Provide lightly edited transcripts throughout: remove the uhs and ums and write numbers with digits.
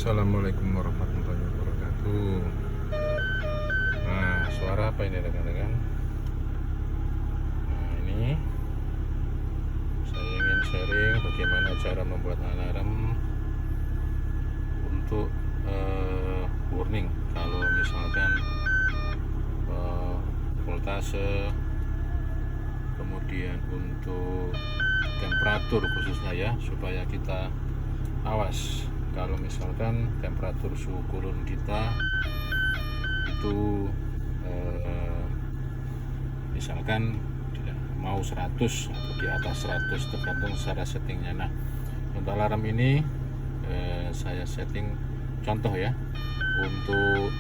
Assalamualaikum warahmatullahi wabarakatuh. Nah, suara apa ini rekan-rekan? Nah, ini saya ingin sharing bagaimana cara membuat alarm untuk warning kalau misalkan voltase, kemudian untuk temperatur khususnya ya, supaya kita awas kalau misalkan temperatur suhu kurun kita itu misalkan tidak mau 100 atau di atas 100 tergantung secara settingnya. Nah, untuk alarm ini saya setting contoh ya untuk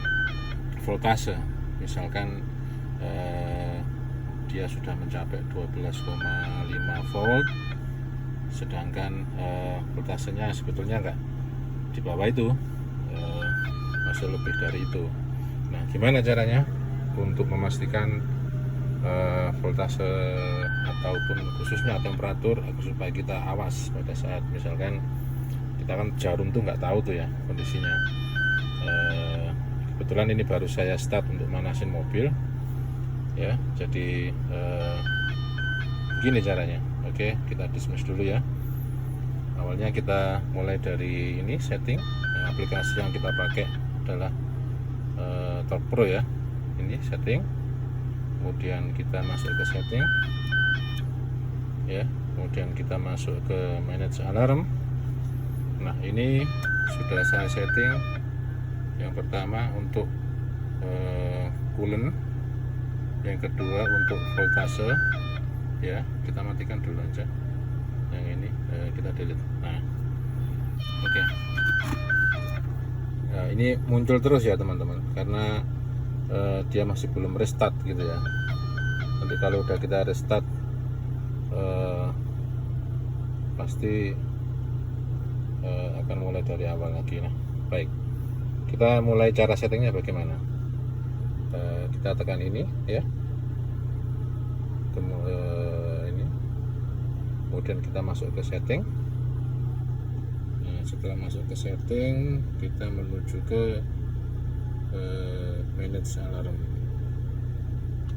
voltase, misalkan dia sudah mencapai 12,5 volt, sedangkan voltasenya sebetulnya enggak di bawah itu, masih lebih dari itu. Nah, gimana caranya untuk memastikan voltase ataupun khususnya temperatur supaya kita awas pada saat misalkan kita kan jarum tuh nggak tahu tuh ya kondisinya. Kebetulan ini baru saya start untuk manasin mobil ya, jadi begini caranya. Oke, kita dismiss dulu ya. Awalnya kita mulai dari ini setting. Aplikasi yang kita pakai adalah Torque Pro ya. Ini setting. Kemudian kita masuk ke setting. Ya, kemudian kita masuk ke manage alarm. Nah, ini sudah saya setting. Yang pertama untuk coolant, yang kedua untuk voltase. Ya, kita matikan dulu aja. Yang ini kita delete. Nah, oke. Nah, ini muncul terus ya teman-teman, karena dia masih belum restart gitu ya. Nanti kalau udah kita restart pasti akan mulai dari awal lagi. Nah, baik, kita mulai. Cara settingnya bagaimana? Kita tekan ini ya, kemudian kita masuk ke setting. Nah, setelah masuk ke setting, kita menuju ke manage alarm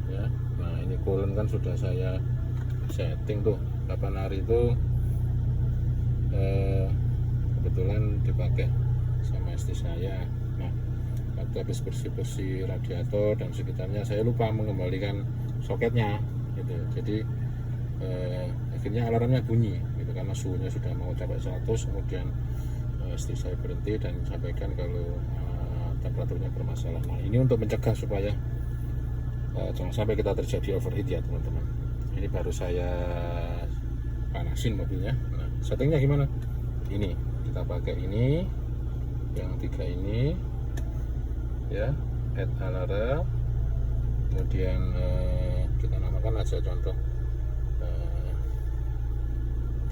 ya. Nah, ini coolant kan sudah saya setting tuh, kapan hari itu kebetulan dipakai sama istri saya. Nah, waktu habis bersih-bersih radiator dan sekitarnya, saya lupa mengembalikan soketnya gitu. Jadi akhirnya alarmnya bunyi gitu, karena suhunya sudah mau capai 100. Kemudian istri saya berhenti dan sampaikan kalau temperaturnya bermasalah. Nah, ini untuk mencegah supaya jangan sampai kita terjadi overheat ya teman-teman. Ini baru saya panasin mobilnya. Nah, settingnya gimana? Ini kita pakai ini, yang 3 ini ya, add alarm. Kemudian kita namakan aja contoh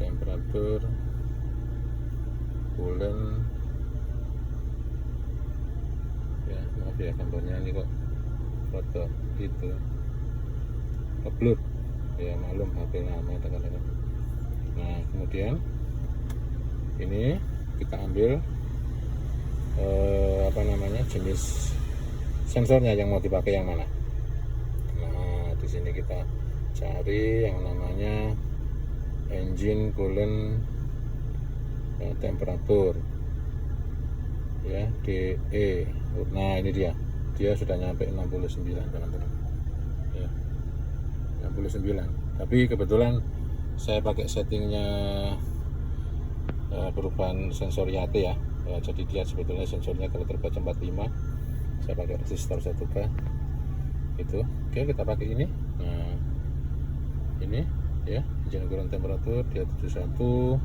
temperatur, coolant ya. Maaf ya, gambarnya ini kok foto gitu upload ya, malum HP lama teman-teman. Nah, kemudian ini kita ambil jenis sensornya yang mau dipakai yang mana. Nah, di sini kita cari yang namanya engine coolant temperatur ya, DE. Nah, ini dia sudah nyampe 69 teman-teman ya, 69. Tapi kebetulan saya pakai settingnya perubahan sensor YAT ya. Jadi dia sebetulnya sensornya kalau terbaca 45, saya pakai resistor 1K itu. Oke, kita pakai ini. Nah, ini ya, engine coolant temperatur dia 71.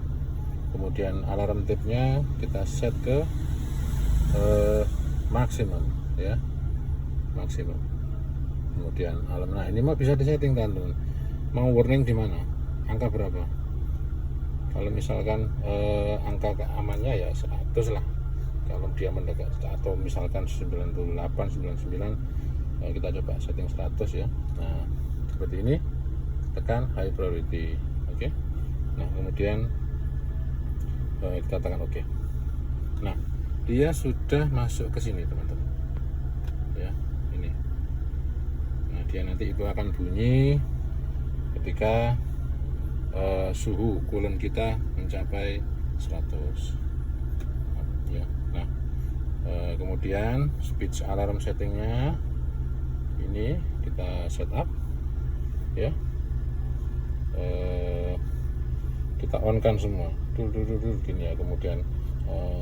Kemudian alarm tipnya kita set ke maksimum ya, maksimum. Kemudian alarm, nah ini mah bisa disetting teman-teman, mau warning di mana, angka berapa. Kalau misalkan angka keamannya ya 100 lah. Kalau dia mendekat atau misalkan 98, 99, kita coba setting 100 ya. Nah, seperti ini, tekan high priority. Oke. Nah, kemudian kita tekan oke. Nah, dia sudah masuk ke sini teman-teman ya, ini. Nah dia nanti itu akan bunyi ketika suhu coolant kita mencapai 100 ya. Nah kemudian speech alarm settingnya ini kita setup ya, kita on kan semua dulu gini ya, kemudian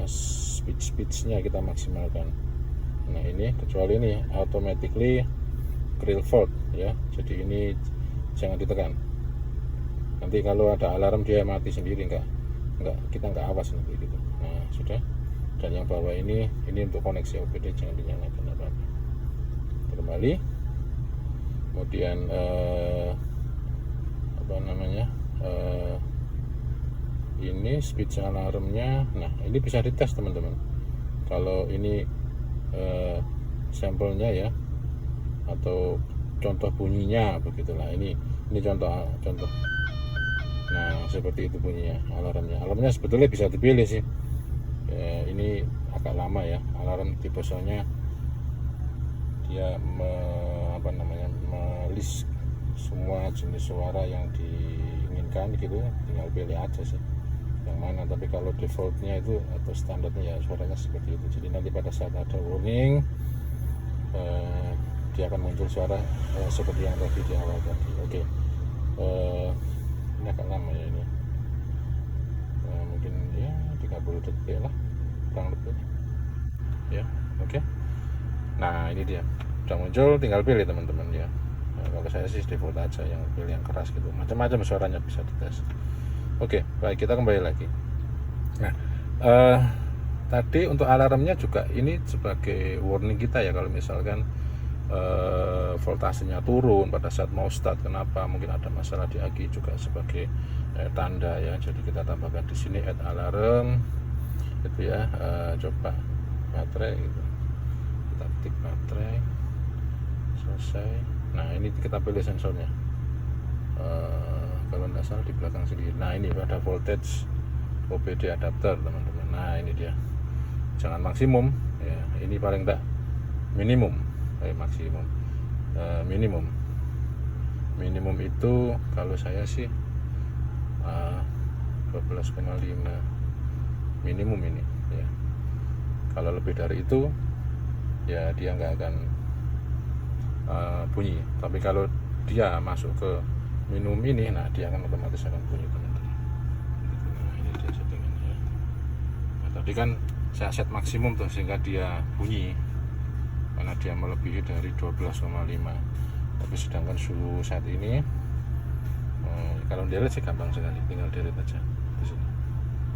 speech-nya kita maksimalkan. Nah ini kecuali ini automatically grill fault ya, jadi ini jangan ditekan. Nanti kalau ada alarm dia mati sendiri, enggak kita enggak awas nanti gitu. Nah sudah. Dan yang bawah ini untuk koneksi OBD, jangan dinyalakan apa-apa. Kembali. Kemudian apa namanya, ini speech alarmnya. Nah ini bisa dites teman-teman. Kalau ini sampelnya ya, atau contoh bunyinya begitulah. Ini contoh. Nah seperti itu bunyinya alarmnya. Alarmnya sebetulnya bisa dipilih sih ya, ini agak lama ya. Alarm tipe soalnya dia melist semua jenis suara yang diinginkan gitu, tinggal pilih aja sih yang mana. Tapi kalau defaultnya itu atau standarnya ya suaranya seperti itu. Jadi nanti pada saat ada warning dia akan muncul suara seperti yang tadi di awal tadi. Oke. Ini agak lama ya ini, mungkin ya 30 detik lah kurang lebih ya. Oke. Nah ini dia udah muncul, tinggal pilih teman-teman ya. Nah, kalau saya sih default aja, yang pilih yang keras gitu, macam-macam suaranya bisa dites. Oke, baik, kita kembali lagi. Nah tadi untuk alarmnya juga ini sebagai warning kita ya, kalau misalkan voltasenya turun pada saat mau start, kenapa mungkin ada masalah di aki, juga sebagai tanda ya. Jadi kita tambahkan di sini add alarm gitu ya. Coba baterai gitu, kita ketik baterai, selesai. Nah ini kita pilih sensornya, kalau tidak salah di belakang sini. Nah ini ada voltage OBD adapter teman-teman. Nah ini dia, jangan maksimum ya, ini paling enggak minimum. Maksimum minimum itu kalau saya sih 12,5 minimum ini ya. Kalau lebih dari itu ya dia nggak akan bunyi. Tapi kalau dia masuk ke minimum ini, nah dia akan otomatis akan bunyi teman-teman. Nah ini dia settingannya. Nah, tadi kan saya set maksimum tuh sehingga dia bunyi karena dia melebihi dari 12,5. Tapi sedangkan suhu saat ini kalau delete sih gampang sekali, tinggal delete aja di sini,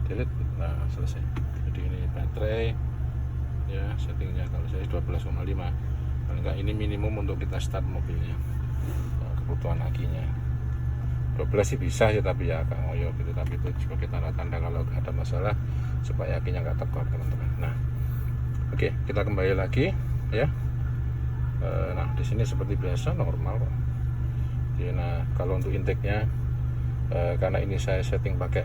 delete. Nah selesai. Jadi ini baterai ya, settingnya kalau saya 12,5. Paling enggak ini minimum untuk kita start mobilnya. Nah, kebutuhan akinya 12 sih bisa ya, tapi ya agak ngoyo gitu. Tapi itu sebagai tanda-tanda kalau ada masalah supaya akinya nggak tekor teman-teman. Nah oke, kita kembali lagi ya. Nah di sini seperti biasa normal kok. Jadi, nah kalau untuk intake-nya karena ini saya setting pakai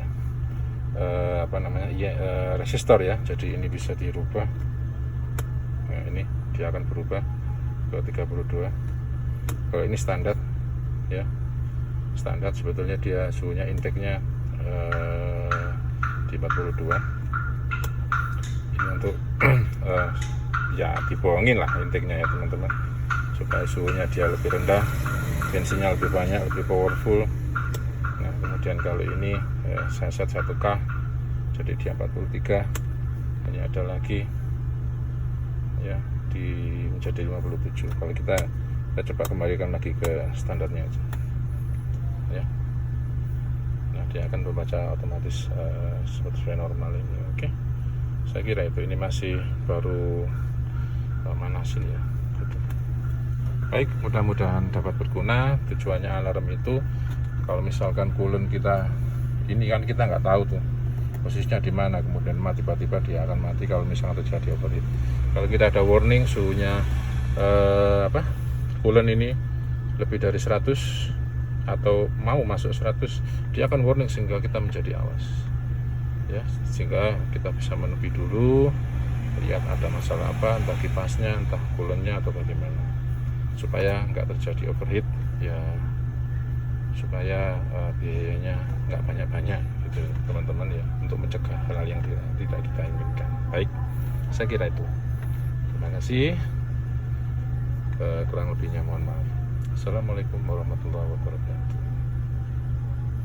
resistor ya, jadi ini bisa dirubah. Nah ini dia akan berubah ke 32. Kalau ini standar ya, standar sebetulnya dia suhunya intake-nya di 42. Ini untuk ya dibohongin lah intake-nya ya teman-teman, supaya suhunya dia lebih rendah, bensinnya lebih banyak, lebih powerful. Nah kemudian kalau ini saya set 1K jadi dia 43. Ini ada lagi ya menjadi 57. Kalau kita coba kembalikan lagi ke standarnya aja ya. Nah dia akan membaca otomatis sesuai normal ini. Oke, saya kira itu, ini masih baru manasin ya gitu. Baik, mudah-mudahan dapat berguna. Tujuannya alarm itu kalau misalkan coolant kita ini kan kita nggak tahu tuh posisinya di mana, kemudian tiba-tiba dia akan mati kalau misalnya terjadi overheat. Kalau kita ada warning suhunya coolant ini lebih dari 100 atau mau masuk 100, dia akan warning sehingga kita menjadi awas ya, sehingga kita bisa menepi dulu lihat ada masalah apa, entah kipasnya, entah coolant-nya atau bagaimana, supaya nggak terjadi overheat ya, supaya biayanya nggak banyak-banyak gitu teman-teman ya, untuk mencegah hal-hal yang tidak kita inginkan. Baik, saya kira itu. Terima kasih. Kurang lebihnya mohon maaf. Assalamualaikum warahmatullahi wabarakatuh.